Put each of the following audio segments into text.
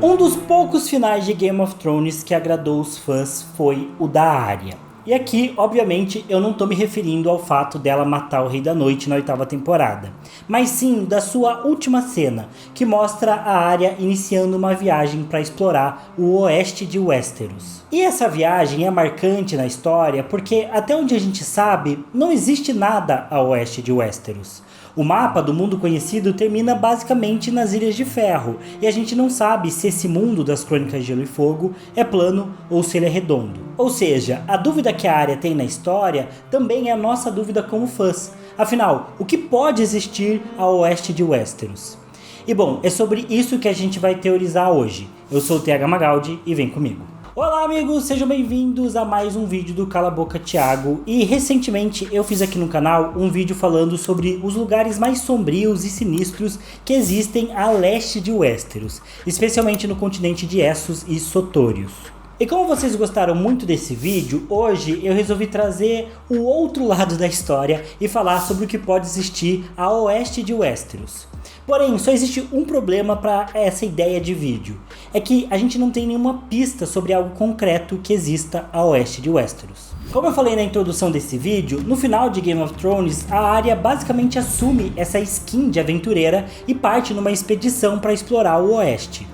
Um dos poucos finais de Game of Thrones que agradou os fãs foi o da Arya. E aqui, obviamente, eu não tô me referindo ao fato dela matar o Rei da Noite na 8ª temporada, mas sim da sua última cena, que mostra a Arya iniciando uma viagem para explorar o oeste de Westeros. E essa viagem é marcante na história porque, até onde a gente sabe, não existe nada a oeste de Westeros. O mapa do mundo conhecido termina basicamente nas Ilhas de Ferro, e a gente não sabe se esse mundo das Crônicas de Gelo e Fogo é plano ou se ele é redondo. Ou seja, a dúvida que a Arya tem na história também é a nossa dúvida como fãs. Afinal, o que pode existir a oeste de Westeros? E bom, é sobre isso que a gente vai teorizar hoje. Eu sou o TH Magaldi e vem comigo. Olá amigos, sejam bem-vindos a mais um vídeo do Cala a Boca Thiago. E recentemente eu fiz aqui no canal um vídeo falando sobre os lugares mais sombrios e sinistros que existem a leste de Westeros, especialmente no continente de Essos e Sotorius. E como vocês gostaram muito desse vídeo, hoje eu resolvi trazer o outro lado da história e falar sobre o que pode existir a oeste de Westeros. Porém, só existe um problema para essa ideia de vídeo, é que a gente não tem nenhuma pista sobre algo concreto que exista a oeste de Westeros. Como eu falei na introdução desse vídeo, no final de Game of Thrones, a Arya basicamente assume essa skin de aventureira e parte numa expedição para explorar o oeste.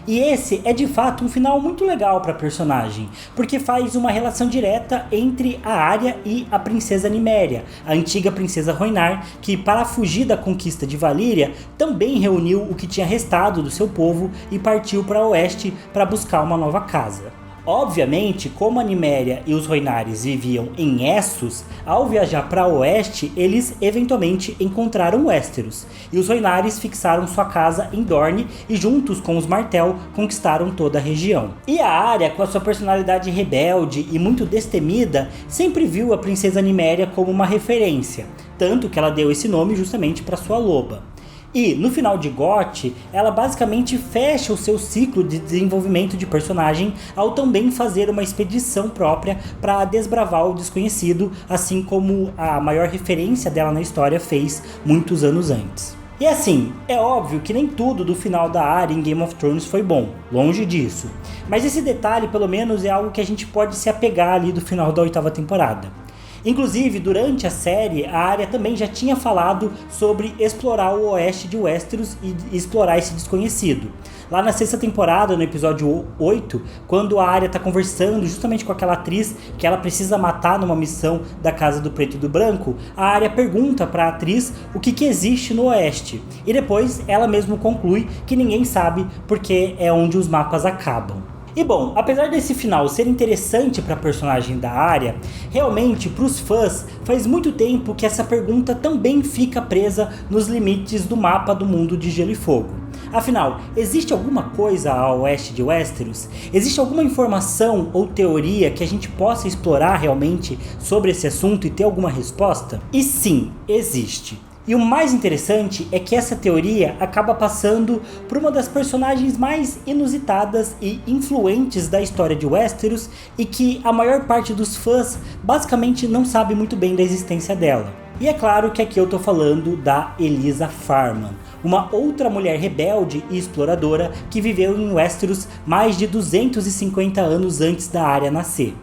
E esse é de fato um final muito legal para a personagem, porque faz uma relação direta entre a Arya e a princesa Nymeria, a antiga princesa Rhoynar, que para fugir da conquista de Valíria, também reuniu o que tinha restado do seu povo e partiu para o oeste para buscar uma nova casa. Obviamente, como a Nymeria e os Rhoynares viviam em Essos, ao viajar para o oeste, eles eventualmente encontraram Westeros, e os Rhoynares fixaram sua casa em Dorne e juntos com os Martell conquistaram toda a região. E a Arya, com a sua personalidade rebelde e muito destemida, sempre viu a princesa Nymeria como uma referência, tanto que ela deu esse nome justamente para sua loba. E no final de GOT, ela basicamente fecha o seu ciclo de desenvolvimento de personagem ao também fazer uma expedição própria para desbravar o desconhecido, assim como a maior referência dela na história fez muitos anos antes. E assim, é óbvio que nem tudo do final da Arya em Game of Thrones foi bom, longe disso. Mas esse detalhe pelo menos é algo que a gente pode se apegar ali do final da 8ª temporada. Inclusive, durante a série, a Arya também já tinha falado sobre explorar o oeste de Westeros e explorar esse desconhecido. Lá na 6ª temporada, no episódio 8, quando a Arya está conversando justamente com aquela atriz que ela precisa matar numa missão da Casa do Preto e do Branco, a Arya pergunta para a atriz o que existe no oeste. E depois ela mesma conclui que ninguém sabe porque é onde os mapas acabam. E bom, apesar desse final ser interessante para a personagem da Arya, realmente para os fãs faz muito tempo que essa pergunta também fica presa nos limites do mapa do mundo de Gelo e Fogo. Afinal, existe alguma coisa a oeste de Westeros? Existe alguma informação ou teoria que a gente possa explorar realmente sobre esse assunto e ter alguma resposta? E sim, existe. E o mais interessante é que essa teoria acaba passando por uma das personagens mais inusitadas e influentes da história de Westeros e que a maior parte dos fãs basicamente não sabe muito bem da existência dela. E é claro que aqui eu tô falando da Elisa Farman, uma outra mulher rebelde e exploradora que viveu em Westeros mais de 250 anos antes da Arya nascer.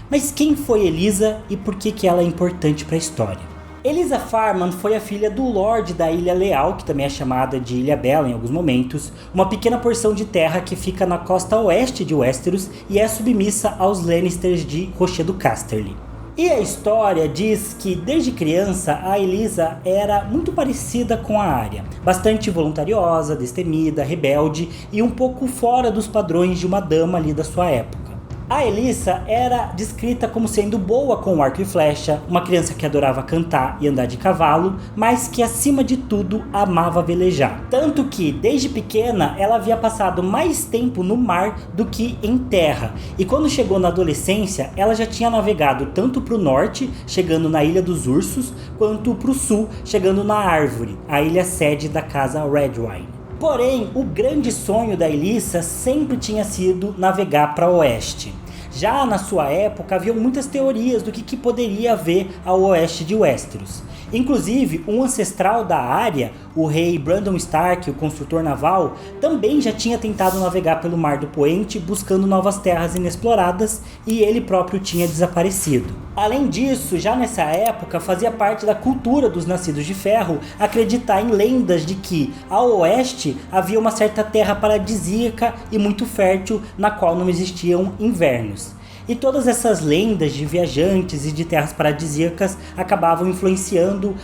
Mas quem foi Elisa e por que ela é importante para a história? Elisa Farman foi a filha do Lorde da Ilha Leal, que também é chamada de Ilha Bela em alguns momentos, uma pequena porção de terra que fica na costa oeste de Westeros e é submissa aos Lannisters de Rochedo Casterly. E a história diz que desde criança a Elisa era muito parecida com a Arya, bastante voluntariosa, destemida, rebelde e um pouco fora dos padrões de uma dama ali da sua época. A Elisa era descrita como sendo boa com arco e flecha, uma criança que adorava cantar e andar de cavalo, mas que acima de tudo amava velejar. Tanto que, desde pequena, ela havia passado mais tempo no mar do que em terra. E quando chegou na adolescência, ela já tinha navegado tanto para o norte, chegando na Ilha dos Ursos, quanto para o sul, chegando na Árvore, a ilha sede da casa Redwyne. Porém, o grande sonho da Elisa sempre tinha sido navegar para o oeste. Já na sua época, haviam muitas teorias do que poderia haver ao oeste de Westeros. Inclusive, um ancestral da Arya, o rei Brandon Stark, o construtor naval, também já tinha tentado navegar pelo Mar do Poente buscando novas terras inexploradas e ele próprio tinha desaparecido. Além disso, já nessa época fazia parte da cultura dos Nascidos de Ferro acreditar em lendas de que, ao oeste, havia uma certa terra paradisíaca e muito fértil na qual não existiam invernos. E todas essas lendas de viajantes e de terras paradisíacas acabavam influenciando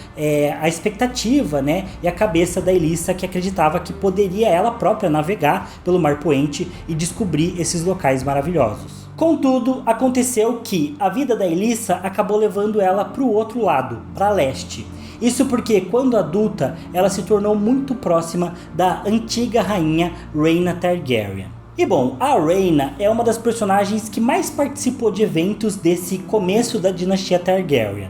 a expectativa, né, e a cabeça da Elissa, que acreditava que poderia ela própria navegar pelo Mar Poente e descobrir esses locais maravilhosos. Contudo, aconteceu que a vida da Elissa acabou levando ela para o outro lado, para leste. Isso porque, quando adulta, ela se tornou muito próxima da antiga rainha Rhaena Targaryen. E bom, a Rhaena é uma das personagens que mais participou de eventos desse começo da dinastia Targaryen.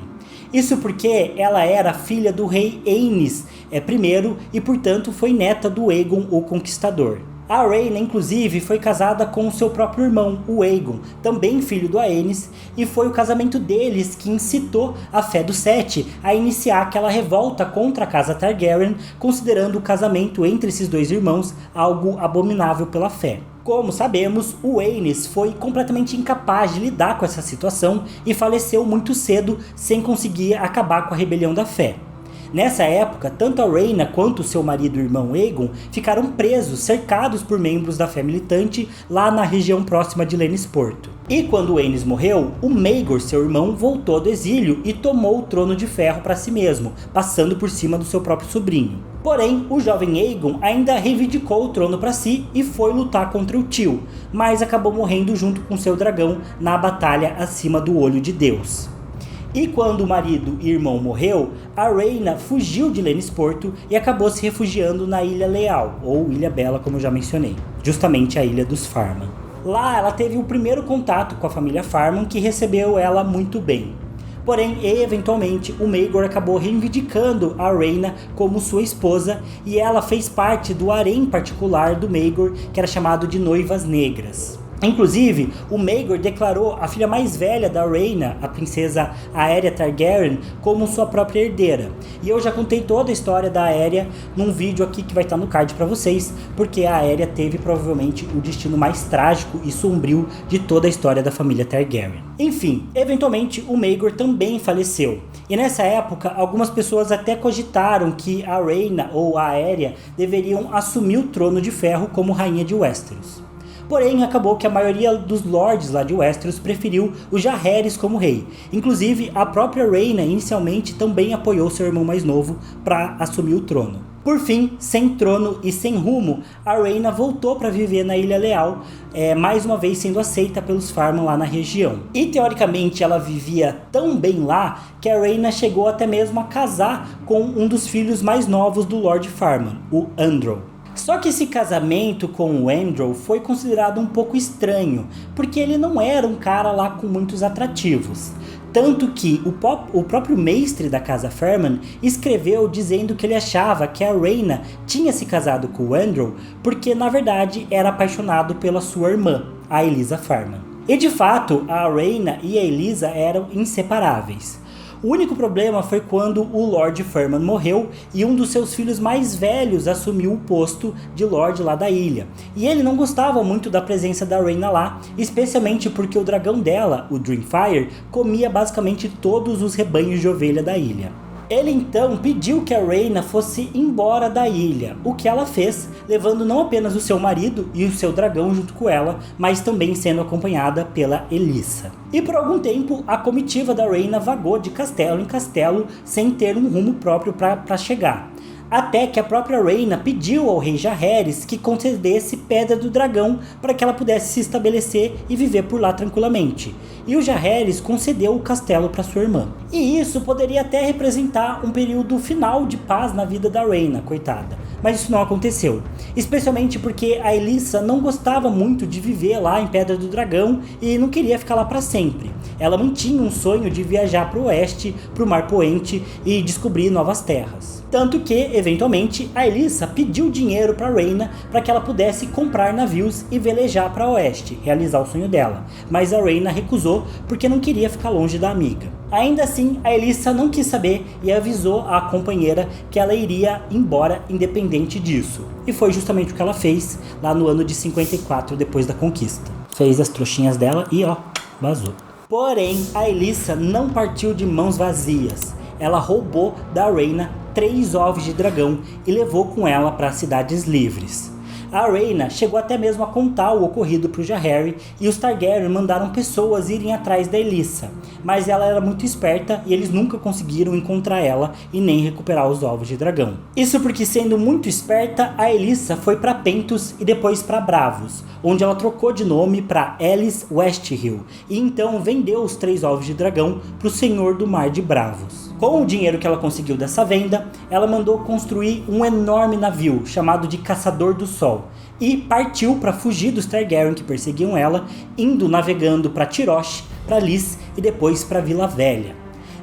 Isso porque ela era filha do rei Aenys I e, portanto, foi neta do Aegon o Conquistador. A Rhaena, inclusive, foi casada com seu próprio irmão, o Aegon, também filho do Aenys, e foi o casamento deles que incitou a Fé do Sete a iniciar aquela revolta contra a casa Targaryen, considerando o casamento entre esses dois irmãos algo abominável pela fé. Como sabemos, o Aenys foi completamente incapaz de lidar com essa situação e faleceu muito cedo sem conseguir acabar com a rebelião da fé. Nessa época, tanto a Rhaena quanto seu marido e irmão Aegon ficaram presos, cercados por membros da fé militante lá na região próxima de Lannisporto. E quando o Aenys morreu, o Maegor, seu irmão, voltou do exílio e tomou o trono de ferro para si mesmo, passando por cima do seu próprio sobrinho. Porém, o jovem Aegon ainda reivindicou o trono para si e foi lutar contra o tio, mas acabou morrendo junto com seu dragão na batalha acima do Olho de Deus. E quando o marido e irmão morreu, a Rhaena fugiu de Lannisporto e acabou se refugiando na Ilha Leal, ou Ilha Bela, como eu já mencionei, justamente a Ilha dos Farman. Lá ela teve o primeiro contato com a família Farman, que recebeu ela muito bem. Porém, eventualmente, o Maegor acabou reivindicando a Rhaena como sua esposa e ela fez parte do harém particular do Maegor, que era chamado de Noivas Negras. Inclusive, o Maegor declarou a filha mais velha da Rhaena, a princesa Aéria Targaryen, como sua própria herdeira. E eu já contei toda a história da Aéria num vídeo aqui que vai estar no card para vocês, porque a Aéria teve provavelmente o destino mais trágico e sombrio de toda a história da família Targaryen. Enfim, eventualmente o Maegor também faleceu. E nessa época, algumas pessoas até cogitaram que a Rhaena ou a Aéria deveriam assumir o trono de ferro como rainha de Westeros. Porém, acabou que a maioria dos lords lá de Westeros preferiu o Jaehaerys como rei. Inclusive, a própria Rhaena inicialmente também apoiou seu irmão mais novo para assumir o trono. Por fim, sem trono e sem rumo, a Rhaena voltou para viver na Ilha Leal, mais uma vez sendo aceita pelos Farman lá na região. E teoricamente ela vivia tão bem lá que a Rhaena chegou até mesmo a casar com um dos filhos mais novos do Lord Farman, o Andor. Só que esse casamento com o Andor foi considerado um pouco estranho, porque ele não era um cara lá com muitos atrativos. Tanto que o próprio mestre da casa Farman escreveu dizendo que ele achava que a Rhaena tinha se casado com o Andor porque na verdade era apaixonado pela sua irmã, a Elisa Farman. E de fato, a Rhaena e a Elisa eram inseparáveis. O único problema foi quando o Lord Farman morreu e um dos seus filhos mais velhos assumiu o posto de Lord lá da ilha. E ele não gostava muito da presença da Rhaena lá, especialmente porque o dragão dela, o Dreamfire, comia basicamente todos os rebanhos de ovelha da ilha. Ele então pediu que a Rhaena fosse embora da ilha, o que ela fez, levando não apenas o seu marido e o seu dragão junto com ela, mas também sendo acompanhada pela Elissa. E por algum tempo, a comitiva da Rhaena vagou de castelo em castelo, sem ter um rumo próprio para chegar. Até que a própria Rhaena pediu ao rei Jaehaerys que concedesse Pedra do Dragão para que ela pudesse se estabelecer e viver por lá tranquilamente. E o Jaehaerys concedeu o castelo para sua irmã. E isso poderia até representar um período final de paz na vida da Rhaena, coitada. Mas isso não aconteceu, especialmente porque a Elissa não gostava muito de viver lá em Pedra do Dragão e não queria ficar lá para sempre. Ela mantinha um sonho de viajar para o oeste, para o Mar Poente e descobrir novas terras. Tanto que, eventualmente, a Elissa pediu dinheiro para Rhaena para que ela pudesse comprar navios e velejar para o oeste, realizar o sonho dela. Mas a Rhaena recusou porque não queria ficar longe da amiga. Ainda assim, a Elissa não quis saber e avisou a companheira que ela iria embora independente disso. E foi justamente o que ela fez lá no ano de 54 depois da conquista. Fez as trouxinhas dela e vazou. Porém, a Elissa não partiu de mãos vazias. Ela roubou da Rhaena 3 ovos de dragão e levou com ela para as cidades livres. A Rhaena chegou até mesmo a contar o ocorrido para o Jaehaerys e os Targaryen mandaram pessoas irem atrás da Elissa, mas ela era muito esperta e eles nunca conseguiram encontrar ela e nem recuperar os ovos de dragão. Isso porque, sendo muito esperta, a Elissa foi para Pentos e depois para Braavos, onde ela trocou de nome para Aelys Westhill e então vendeu os 3 ovos de dragão para o Senhor do Mar de Braavos. Com o dinheiro que ela conseguiu dessa venda, ela mandou construir um enorme navio chamado de Caçador do Sol e partiu para fugir dos Targaryen que perseguiam ela, indo navegando para Tyrosh, para Lys e depois para Vila Velha.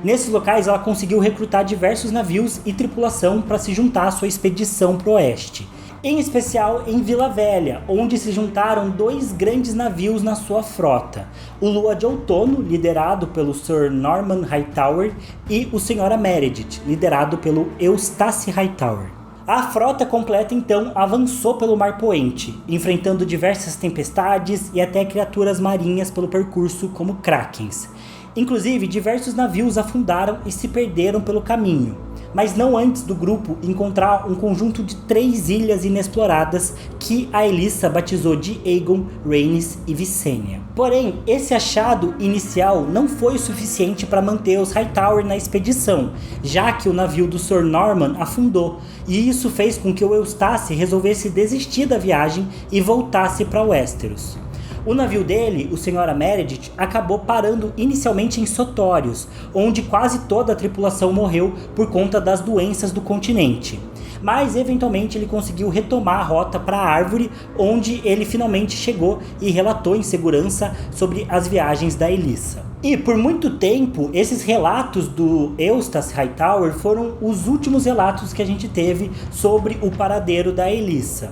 Nesses locais ela conseguiu recrutar diversos navios e tripulação para se juntar à sua expedição para o oeste. Em especial em Vila Velha, onde se juntaram 2 grandes navios na sua frota, o Lua de Outono, liderado pelo Sir Norman Hightower, e o Senhora Meredith, liderado pelo Eustace Hightower. A frota completa então avançou pelo Mar Poente, enfrentando diversas tempestades e até criaturas marinhas pelo percurso como krakens. Inclusive, diversos navios afundaram e se perderam pelo caminho, mas não antes do grupo encontrar um conjunto de 3 ilhas inexploradas que a Elissa batizou de Aegon, Rhaenys e Visenya. Porém, esse achado inicial não foi o suficiente para manter os Hightower na expedição, já que o navio do Sir Norman afundou, e isso fez com que o Eustace resolvesse desistir da viagem e voltasse para Westeros. O navio dele, o Senhora Meredith, acabou parando inicialmente em Sotórios, onde quase toda a tripulação morreu por conta das doenças do continente. Mas eventualmente ele conseguiu retomar a rota para a Árvore, onde ele finalmente chegou e relatou em segurança sobre as viagens da Elissa. E por muito tempo, esses relatos do Eustace Hightower foram os últimos relatos que a gente teve sobre o paradeiro da Elissa.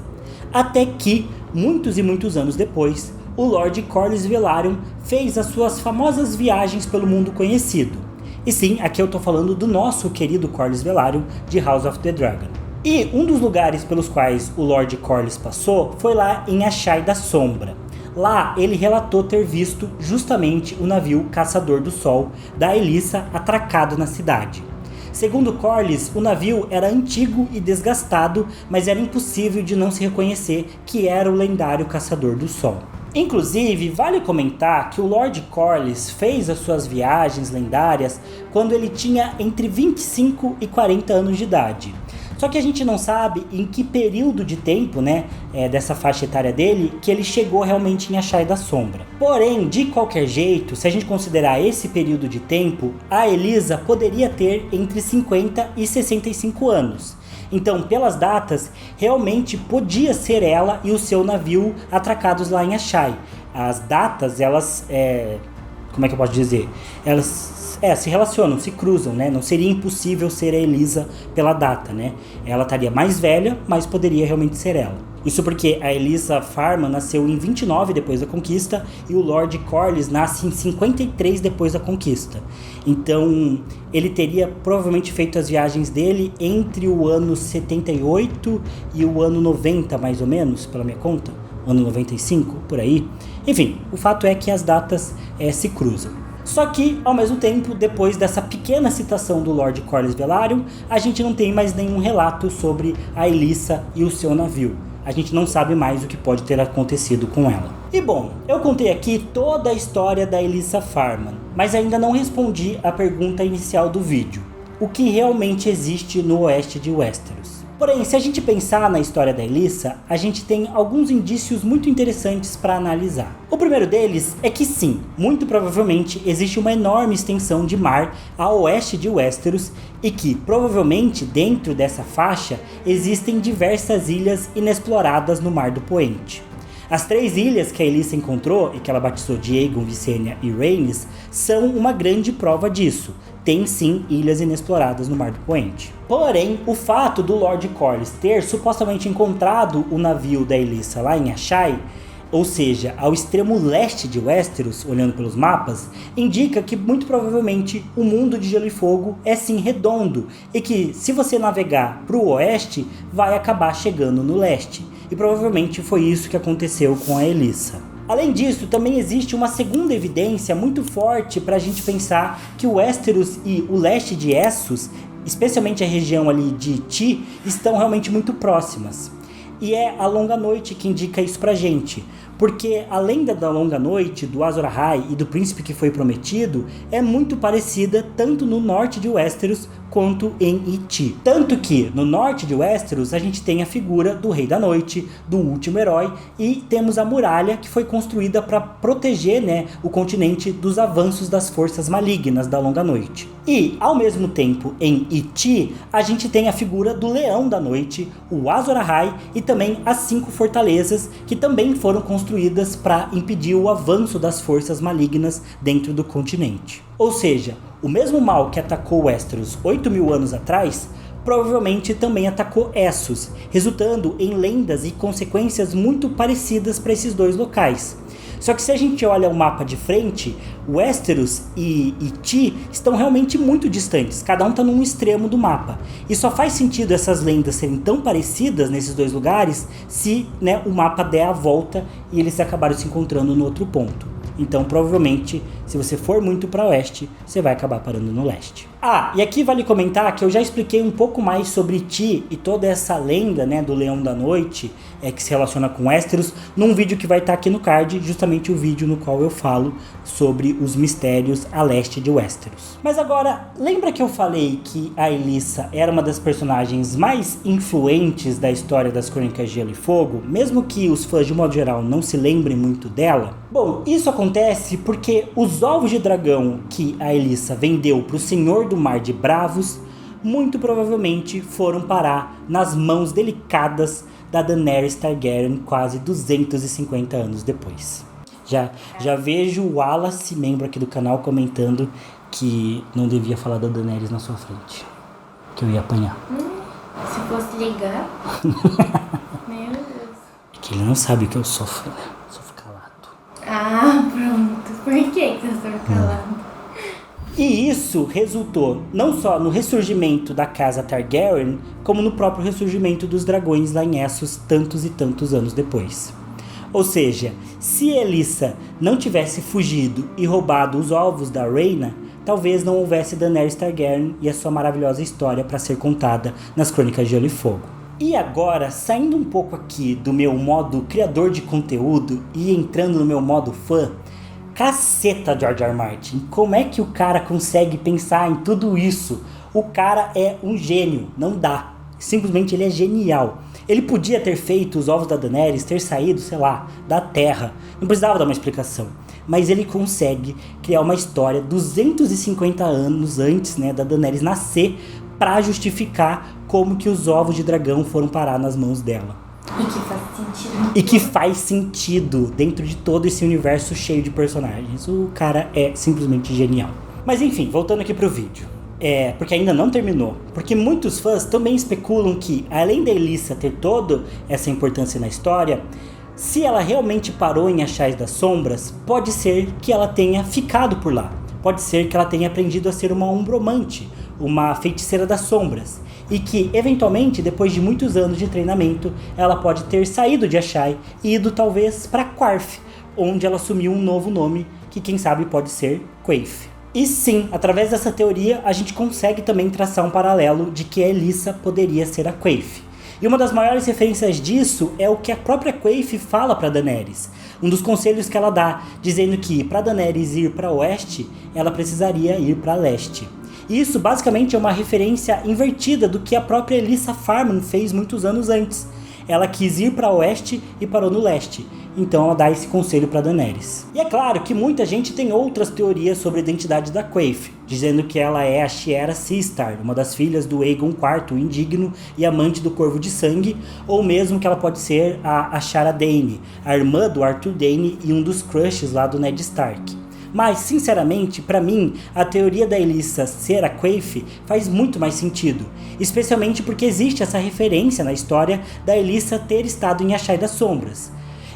Até que, muitos e muitos anos depois, o Lord Corlys Velaryon fez as suas famosas viagens pelo mundo conhecido. E sim, aqui eu tô falando do nosso querido Corlys Velaryon de House of the Dragon. E um dos lugares pelos quais o Lord Corlys passou foi lá em Ashai da Sombra. Lá ele relatou ter visto justamente o navio Caçador do Sol da Elissa atracado na cidade. Segundo Corlys, o navio era antigo e desgastado, mas era impossível de não se reconhecer que era o lendário Caçador do Sol. Inclusive, vale comentar que o Lord Corlys fez as suas viagens lendárias quando ele tinha entre 25 e 40 anos de idade. Só que a gente não sabe em que período de tempo, dessa faixa etária dele, que ele chegou realmente em Ashai da Sombra. Porém, de qualquer jeito, se a gente considerar esse período de tempo, a Elissa poderia ter entre 50 e 65 anos. Então, pelas datas, realmente podia ser ela e o seu navio atracados lá em Ashai. As datas, elas, como é que eu posso dizer? Elas se relacionam, se cruzam, né? Não seria impossível ser a Elissa pela data, né? Ela estaria mais velha, mas poderia realmente ser ela. Isso porque a Elissa Farman nasceu em 29 depois da conquista e o Lord Corlys nasce em 53 depois da conquista. Então, ele teria provavelmente feito as viagens dele entre o ano 78 e o ano 90, mais ou menos, pela minha conta. Ano 95, por aí. Enfim, o fato é que as datas se cruzam. Só que, ao mesmo tempo, depois dessa pequena citação do Lord Corlys Velaryon, a gente não tem mais nenhum relato sobre a Elissa e o seu navio. A gente não sabe mais o que pode ter acontecido com ela. E bom, eu contei aqui toda a história da Elissa Farman, mas ainda não respondi a pergunta inicial do vídeo. O que realmente existe no oeste de Westeros? Porém, se a gente pensar na história da Elissa, a gente tem alguns indícios muito interessantes para analisar. O primeiro deles é que sim, muito provavelmente existe uma enorme extensão de mar a oeste de Westeros e que, provavelmente, dentro dessa faixa, existem diversas ilhas inexploradas no Mar do Poente. As 3 ilhas que a Elissa encontrou, e que ela batizou de Aegon, Visenya e Rhaenys, são uma grande prova disso. Tem sim ilhas inexploradas no Mar do Poente. Porém, o fato do Lord Corlys ter supostamente encontrado o navio da Elissa lá em Ashai ou seja, ao extremo leste de Westeros, olhando pelos mapas, indica que muito provavelmente o mundo de Gelo e Fogo é sim redondo e que se você navegar para o oeste, vai acabar chegando no leste. E provavelmente foi isso que aconteceu com a Elissa. Além disso, também existe uma segunda evidência muito forte para a gente pensar que o Westeros e o leste de Essos, especialmente a região ali de Ti, estão realmente muito próximas. E é a Longa Noite que indica isso pra gente, porque a lenda da Longa Noite, do Azor Ahai e do Príncipe que foi prometido é muito parecida tanto no norte de Westeros quanto em Iti. Tanto que no norte de Westeros a gente tem a figura do Rei da Noite, do último herói, e temos a muralha que foi construída para proteger, o continente dos avanços das forças malignas da Longa Noite. E, ao mesmo tempo, em Iti, a gente tem a figura do Leão da Noite, o Azor Ahai e também as 5 fortalezas que também foram construídas para impedir o avanço das forças malignas dentro do continente. Ou seja, o mesmo mal que atacou Westeros 8.000 anos atrás, provavelmente também atacou Essos, resultando em lendas e consequências muito parecidas para esses dois locais. Só que se a gente olha o mapa de frente, Westeros e Iti estão realmente muito distantes, cada um está num extremo do mapa. E só faz sentido essas lendas serem tão parecidas nesses dois lugares se o mapa der a volta e eles acabaram se encontrando no outro ponto. Então, provavelmente, se você for muito para oeste, você vai acabar parando no leste. E aqui vale comentar que eu já expliquei um pouco mais sobre Ti e toda essa lenda, do Leão da Noite, que se relaciona com Westeros, num vídeo que vai estar aqui no card, justamente o vídeo no qual eu falo sobre os mistérios a leste de Westeros. Mas agora, lembra que eu falei que a Elissa era uma das personagens mais influentes da história das Crônicas de Gelo e Fogo, mesmo que os fãs de modo geral não se lembrem muito dela? Bom, isso acontece porque os ovos de dragão que a Elissa vendeu para o Senhor do Mar de Bravos, muito provavelmente foram parar nas mãos delicadas da Daenerys Targaryen quase 250 anos depois. Já vejo o Wallace, membro aqui do canal, comentando que não devia falar da Daenerys na sua frente, que eu ia apanhar. Se fosse ligar... Meu Deus. Que ele não sabe o que eu sofro, né? Sofro calado. Pronto. Por que você sofre calado? E isso resultou não só no ressurgimento da casa Targaryen, como no próprio ressurgimento dos dragões lá em Essos tantos e tantos anos depois. Ou seja, se Elissa não tivesse fugido e roubado os ovos da Rhaena, talvez não houvesse Daenerys Targaryen e a sua maravilhosa história para ser contada nas Crônicas de Gelo e Fogo. E agora, saindo um pouco aqui do meu modo criador de conteúdo e entrando no meu modo fã, caceta, George R. R. Martin, como é que o cara consegue pensar em tudo isso? O cara é um gênio, não dá. Simplesmente ele é genial. Ele podia ter feito os ovos da Daenerys, ter saído, da terra. Não precisava dar uma explicação. Mas ele consegue criar uma história 250 anos antes, da Daenerys nascer, para justificar como que os ovos de dragão foram parar nas mãos dela. E que faz sentido dentro de todo esse universo cheio de personagens. O cara é simplesmente genial. Mas enfim, voltando aqui pro vídeo. Porque ainda não terminou. Porque muitos fãs também especulam que, além da Elissa ter toda essa importância na história, se ela realmente parou em Achais das Sombras, pode ser que ela tenha ficado por lá. Pode ser que ela tenha aprendido a ser uma umbromante, uma feiticeira das sombras. E que, eventualmente, depois de muitos anos de treinamento, ela pode ter saído de Achai e ido talvez para Qarth, onde ela assumiu um novo nome, que quem sabe pode ser Quaithe. E sim, através dessa teoria, a gente consegue também traçar um paralelo de que a Elissa poderia ser a Quaithe. E uma das maiores referências disso é o que a própria Quaithe fala para Daenerys. Um dos conselhos que ela dá, dizendo que para Daenerys ir para oeste, ela precisaria ir para leste. E isso basicamente é uma referência invertida do que a própria Elissa Farman fez muitos anos antes. Ela quis ir para oeste e parou no leste. Então ela dá esse conselho para Daenerys. E é claro que muita gente tem outras teorias sobre a identidade da Quaithe, dizendo que ela é a Shiera Seastar, uma das filhas do Aegon IV, o indigno e amante do Corvo de Sangue, ou mesmo que ela pode ser a Ashara Dayne, a irmã do Arthur Dayne e um dos crushes lá do Ned Stark. Mas, sinceramente, pra mim, a teoria da Elissa ser a Quaithe faz muito mais sentido. Especialmente porque existe essa referência na história da Elissa ter estado em Achai das Sombras.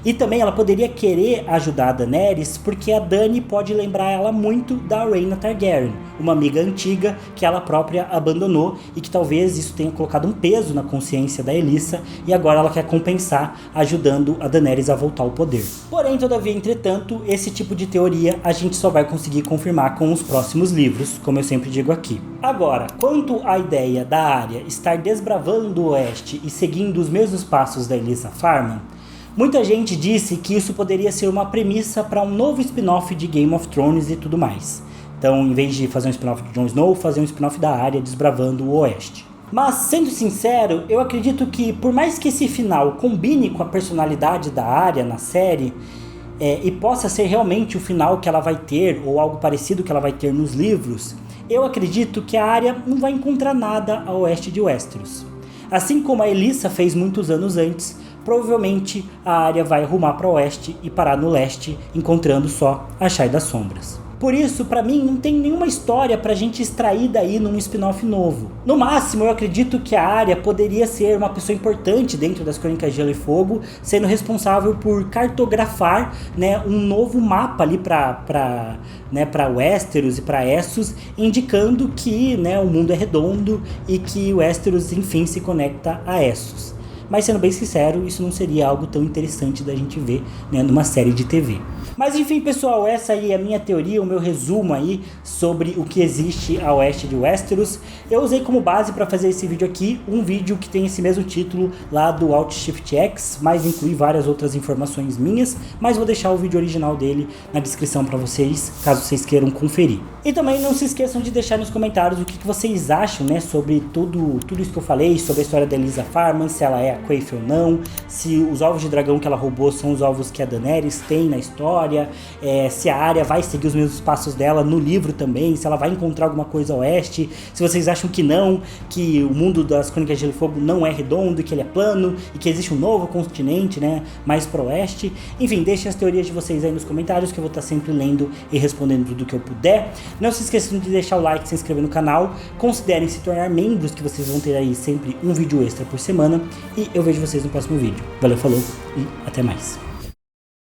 E também ela poderia querer ajudar a Daenerys porque a Dany pode lembrar ela muito da Rhaena Targaryen, uma amiga antiga que ela própria abandonou e que talvez isso tenha colocado um peso na consciência da Elissa e agora ela quer compensar ajudando a Daenerys a voltar ao poder. Porém, todavia, entretanto, esse tipo de teoria a gente só vai conseguir confirmar com os próximos livros, como eu sempre digo aqui. Agora, quanto à ideia da Arya estar desbravando o Oeste e seguindo os mesmos passos da Elissa Farman, muita gente disse que isso poderia ser uma premissa para um novo spin-off de Game of Thrones e tudo mais. Então, em vez de fazer um spin-off de Jon Snow, fazer um spin-off da Arya desbravando o Oeste. Mas, sendo sincero, eu acredito que, por mais que esse final combine com a personalidade da Arya na série, e possa ser realmente o final que ela vai ter, ou algo parecido que ela vai ter nos livros, eu acredito que a Arya não vai encontrar nada a oeste de Westeros. Assim como a Elissa fez muitos anos antes, provavelmente a Arya vai rumar para o oeste e parar no leste, encontrando só a Chai das Sombras. Por isso, pra mim, não tem nenhuma história pra gente extrair daí num spin-off novo. No máximo, eu acredito que a Arya poderia ser uma pessoa importante dentro das Crônicas de Gelo e Fogo, sendo responsável por cartografar, né, um novo mapa ali pra Westeros e pra Essos, indicando que, né, o mundo é redondo e que Westeros, enfim, se conecta a Essos. Mas, sendo bem sincero, isso não seria algo tão interessante da gente ver, né, numa série de TV. Mas enfim, pessoal, essa aí é a minha teoria, o meu resumo aí sobre o que existe a oeste de Westeros. Eu usei como base para fazer esse vídeo aqui, um vídeo que tem esse mesmo título lá do Alt Shift X, mas inclui várias outras informações minhas, mas vou deixar o vídeo original dele na descrição para vocês, caso vocês queiram conferir. E também não se esqueçam de deixar nos comentários o que vocês acham, né, sobre tudo isso que eu falei, sobre a história da Elissa Farman, se ela é a Quaithe ou não, se os ovos de dragão que ela roubou são os ovos que a Daenerys tem na história, se a Arya vai seguir os mesmos passos dela no livro também, se ela vai encontrar alguma coisa a oeste, se vocês acham que não, que o mundo das Crônicas de Gelo e Fogo não é redondo, que ele é plano e que existe um novo continente, né, mais pro oeste. Enfim, deixem as teorias de vocês aí nos comentários que eu vou estar sempre lendo e respondendo tudo que eu puder. Não se esqueçam de deixar o like, se inscrever no canal, considerem se tornar membros que vocês vão ter aí sempre um vídeo extra por semana e eu vejo vocês no próximo vídeo. Valeu, falou e até mais.